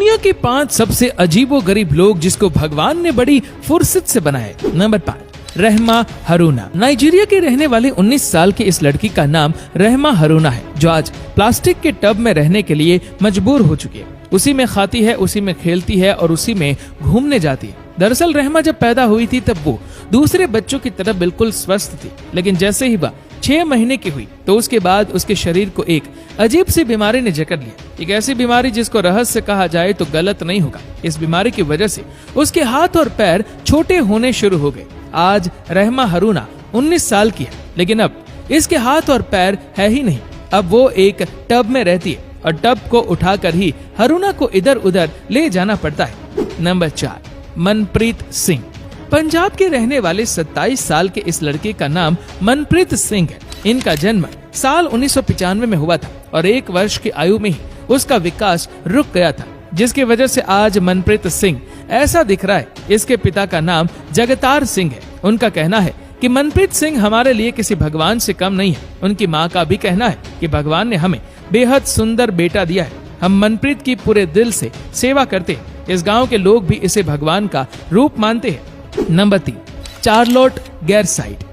दुनिया के 5 सबसे अजीबोगरीब लोग जिसको भगवान ने बड़ी फुर्सत से बनाया। नंबर 5, रहमा हरुना। नाइजीरिया के रहने वाली 19 साल की इस लड़की का नाम रहमा हरुना है, जो आज प्लास्टिक के टब में रहने के लिए मजबूर हो चुकी है। उसी में खाती है, उसी में खेलती है और उसी में घूमने जाती है। दरअसल रहमा जब पैदा हुई थी तब वो दूसरे बच्चों की तरह बिल्कुल स्वस्थ थी, लेकिन जैसे ही वह 6 महीने की हुई तो उसके बाद उसके शरीर को एक अजीब सी बीमारी ने जकड़ लिया। एक ऐसी बीमारी जिसको रहस्य कहा जाए तो गलत नहीं होगा। इस बीमारी की वजह से उसके हाथ और पैर छोटे होने शुरू हो गए। आज रहमा हरुना 19 साल की है, लेकिन अब इसके हाथ और पैर है ही नहीं। अब वो एक टब में रहती है और टब को उठाकर ही हरुना को इधर उधर ले जाना पड़ता है। नंबर 4, मनप्रीत सिंह। पंजाब के रहने वाले 27 साल के इस लड़के का नाम मनप्रीत सिंह है। इनका जन्म साल 1995 में हुआ था और 1 वर्ष की आयु में ही उसका विकास रुक गया था, जिसकी वजह से आज मनप्रीत सिंह ऐसा दिख रहा है। इसके पिता का नाम जगतार सिंह है। उनका कहना है कि मनप्रीत सिंह हमारे लिए किसी भगवान से कम नहीं है। उनकी माँ का भी कहना है कि भगवान ने हमें बेहद सुंदर बेटा दिया है। हम मनप्रीत की पूरे दिल से सेवा करते हैं। इस गांव के लोग भी इसे भगवान का रूप मानते हैं। Number 3, Charlotte गैरसाइड।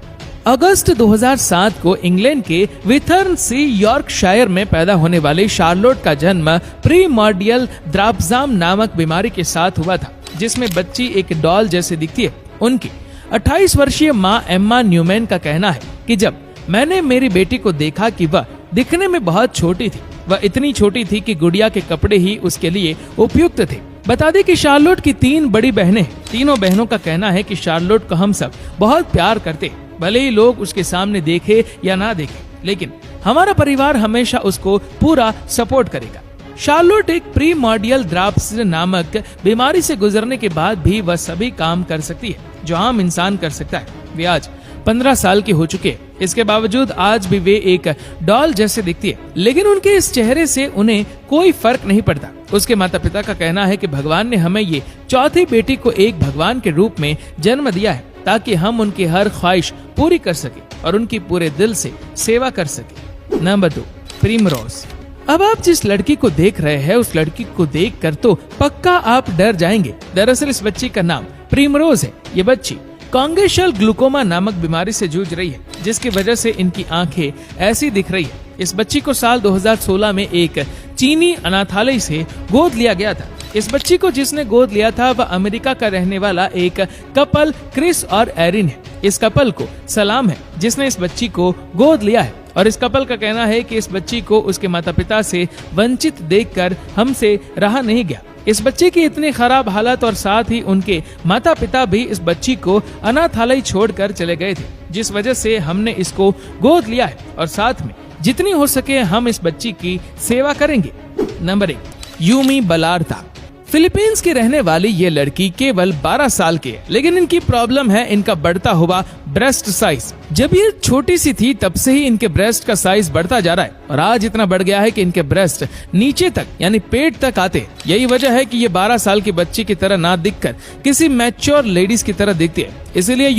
अगस्त 2007 को इंग्लैंड के विथर्नसी यॉर्कशायर में पैदा होने वाले शार्लोट का जन्म प्रीमॉर्डियल द्राप्जाम नामक बीमारी के साथ हुआ था, जिसमें बच्ची एक डॉल जैसे दिखती है। उनकी 28 वर्षीय माँ एम्मा न्यूमैन का कहना है कि जब मैंने मेरी बेटी को देखा कि वह दिखने में बहुत छोटी थी, वह इतनी छोटी थी कि गुड़िया के कपड़े ही उसके लिए उपयुक्त थे। बता दें कि शार्लोट की 3 बड़ी बहनें हैं। तीनों बहनों का कहना है कि शार्लोट को हम सब बहुत प्यार करते हैं, भले ही लोग उसके सामने देखे या ना देखे, लेकिन हमारा परिवार हमेशा उसको पूरा सपोर्ट करेगा। शार्लोट एक प्रीमॉर्डियल द्राप्स नामक बीमारी से गुजरने के बाद भी वह सभी काम कर सकती है जो आम इंसान कर सकता है। वे आज 15 साल की हो चुके हैं। इसके बावजूद आज भी वे एक डॉल जैसे दिखती है, लेकिन उनके इस चेहरे से उन्हें कोई फर्क नहीं पड़ता। उसके माता पिता का कहना है कि भगवान ने हमें ये चौथी बेटी को एक भगवान के रूप में जन्म दिया है, ताकि हम उनकी हर ख्वाहिश पूरी कर सके और उनकी पूरे दिल से सेवा कर सके। Number 2, primrose. अब आप जिस लड़की को देख रहे हैं उस लड़की को देखकर तो पक्का आप डर जाएंगे। दरअसल इस बच्ची का नाम प्रिमरोज है। ये बच्ची कॉन्गेशनल ग्लूकोमा नामक बीमारी से जूझ रही है, जिसकी वजह से इनकी आंखें ऐसी दिख रही है। इस बच्ची को साल 2016 में एक चीनी अनाथालय से गोद लिया गया था। इस बच्ची को जिसने गोद लिया था वह अमेरिका का रहने वाला एक कपल क्रिस और एरिन है। इस कपल को सलाम है जिसने इस बच्ची को गोद लिया है, और इस कपल का कहना है कि इस बच्ची को उसके माता पिता से वंचित देखकर हमसे रहा नहीं गया। इस बच्चे की इतनी खराब हालत और साथ ही उनके माता पिता भी इस बच्ची को अनाथालय छोड़कर चले गए थे, जिस वजह से हमने इसको गोद लिया है और साथ में जितनी हो सके हम इस बच्ची की सेवा करेंगे। Number 1, Yumi बलार्ता। फिलीपींस की रहने वाली ये लड़की केवल 12 साल की है, लेकिन इनकी प्रॉब्लम है इनका बढ़ता हुआ ब्रेस्ट साइज। जब ये छोटी सी थी तब से ही इनके ब्रेस्ट का साइज बढ़ता जा रहा है और आज इतना बढ़ गया है कि इनके ब्रेस्ट नीचे तक यानी पेट तक आते। यही वजह है कि ये 12 साल की बच्ची की तरह ना दिखकर किसी मैच्योर लेडीज की तरह दिखती है। इसीलिए